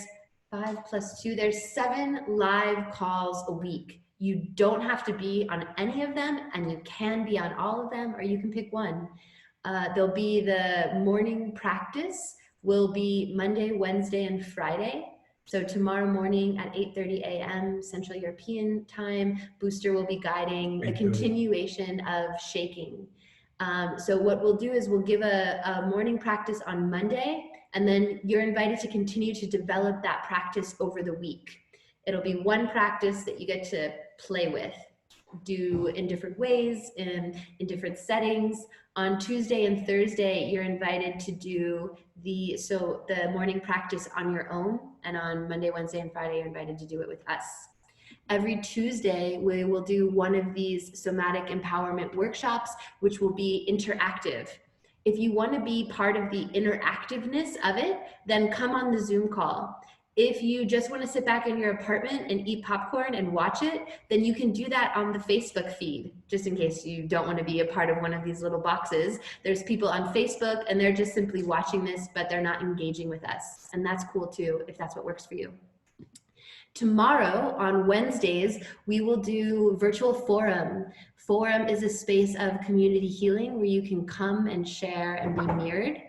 5 + 2, there's 7 live calls a week. You don't have to be on any of them, and you can be on all of them, or you can pick one. There'll be the morning practice will be Monday, Wednesday, and Friday. So tomorrow morning at 8:30 a.m. Central European time, Booster will be guiding a continuation of shaking. So what we'll do is we'll give a morning practice on Monday, and then you're invited to continue to develop that practice over the week. It'll be one practice that you get to play with, do in different ways, in different settings. On Tuesday and Thursday, you're invited to do the morning practice on your own, and on Monday, Wednesday, and Friday, you're invited to do it with us. Every Tuesday, we will do one of these somatic empowerment workshops, which will be interactive. If you want to be part of the interactiveness of it, then come on the Zoom call. If you just want to sit back in your apartment and eat popcorn and watch it, then you can do that on the Facebook feed, just in case you don't want to be a part of one of these little boxes. There's people on Facebook and they're just simply watching this, but they're not engaging with us. And that's cool too, if that's what works for you. Tomorrow, on Wednesdays, we will do virtual forum. Forum is a space of community healing where you can come and share and be mirrored.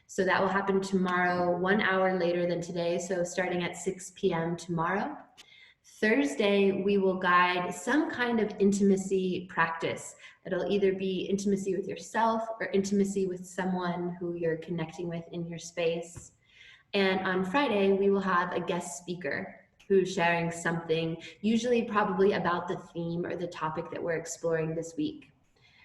So that will happen tomorrow, 1 hour later than today. So starting at 6 p.m. tomorrow. Thursday, we will guide some kind of intimacy practice. It'll either be intimacy with yourself or intimacy with someone who you're connecting with in your space. And on Friday, we will have a guest speaker who's sharing something, usually probably about the theme or the topic that we're exploring this week.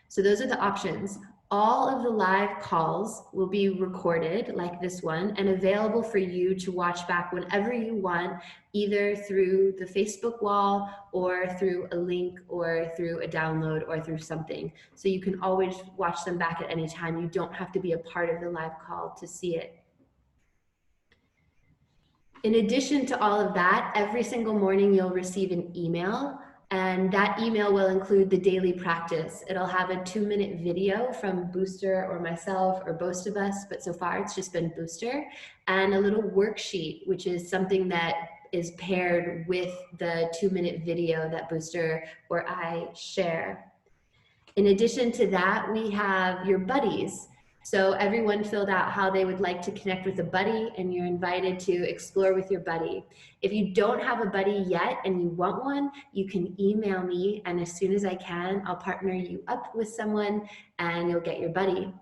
So those are the options. All of the live calls will be recorded like this one and available for you to watch back whenever you want, either through the Facebook wall or through a link or through a download or through something. So you can always watch them back at any time. You don't have to be a part of the live call to see it. In addition to all of that, every single morning you'll receive an email, and that email will include the daily practice. It'll have a 2-minute video from Booster or myself or both of us, but so far it's just been Booster, and a little worksheet, which is something that is paired with the 2-minute video that Booster or I share. In addition to that, we have your buddies. So everyone filled out how they would like to connect with a buddy, and you're invited to explore with your buddy. If you don't have a buddy yet and you want one, you can email me, and as soon as I can, I'll partner you up with someone and you'll get your buddy.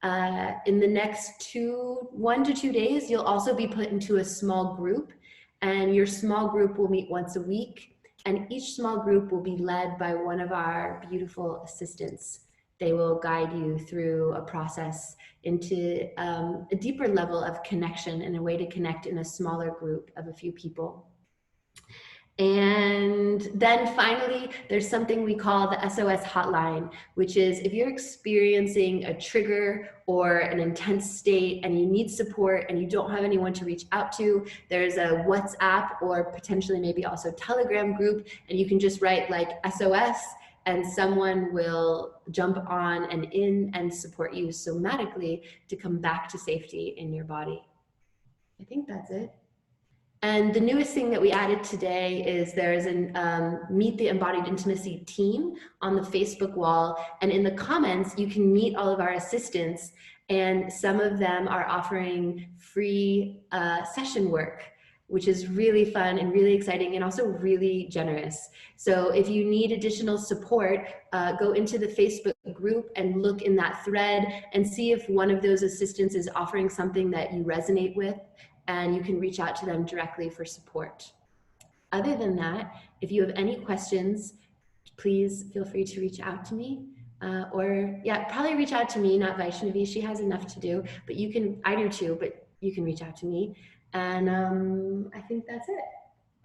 In the next 1 to 2 days, you'll also be put into a small group, and your small group will meet once a week, and each small group will be led by one of our beautiful assistants. They will guide you through a process into a deeper level of connection and a way to connect in a smaller group of a few people. And then finally, there's something we call the SOS hotline, which is if you're experiencing a trigger or an intense state and you need support and you don't have anyone to reach out to, there's a WhatsApp or potentially maybe also Telegram group, and you can just write like SOS, and someone will jump on and in and support you somatically to come back to safety in your body. I think that's it. And the newest thing that we added today is there's a Meet the Embodied Intimacy team on the Facebook wall. And in the comments, you can meet all of our assistants, and some of them are offering free session work, which is really fun and really exciting and also really generous. So if you need additional support, go into the Facebook group and look in that thread and see if one of those assistants is offering something that you resonate with, and you can reach out to them directly for support. Other than that, if you have any questions, please feel free to reach out to me. Or yeah, probably reach out to me, not Vaishnavi. She has enough to do, but you can, I do too, but you can reach out to me. And I think that's it.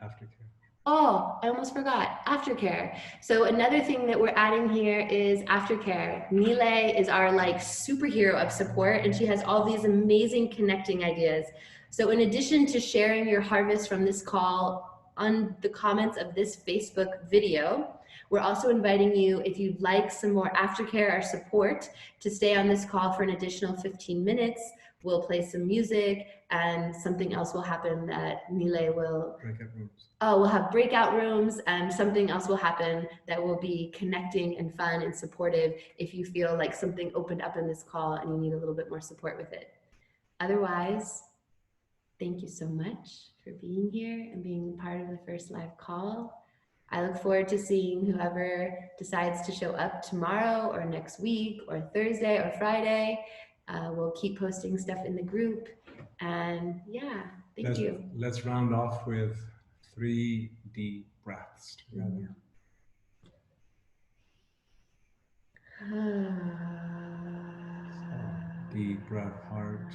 Aftercare. Oh, I almost forgot, aftercare. So another thing that we're adding here is aftercare. Nile is our like superhero of support, and she has all these amazing connecting ideas. So in addition to sharing your harvest from this call on the comments of this Facebook video, we're also inviting you, if you'd like some more aftercare or support, to stay on this call for an additional 15 minutes. We'll play some music, and something else will happen that Nile will... Breakout rooms. Oh, we'll have breakout rooms, and something else will happen that will be connecting and fun and supportive if you feel like something opened up in this call and you need a little bit more support with it. Otherwise, thank you so much for being here and being part of the first live call. I look forward to seeing whoever decides to show up tomorrow or next week or Thursday or Friday. We'll keep posting stuff in the group, and yeah, thank you. Let's round off with 3 deep breaths together. Deep breath, heart.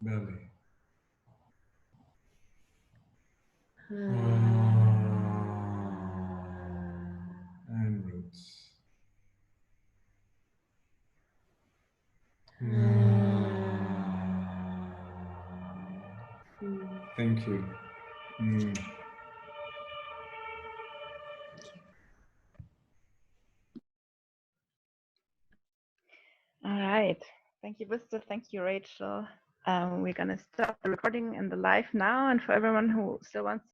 Belly. And roots. Thank you. All right. Thank you, Buster. Thank you, Rachel. We're going to stop the recording and the live now. And for everyone who still wants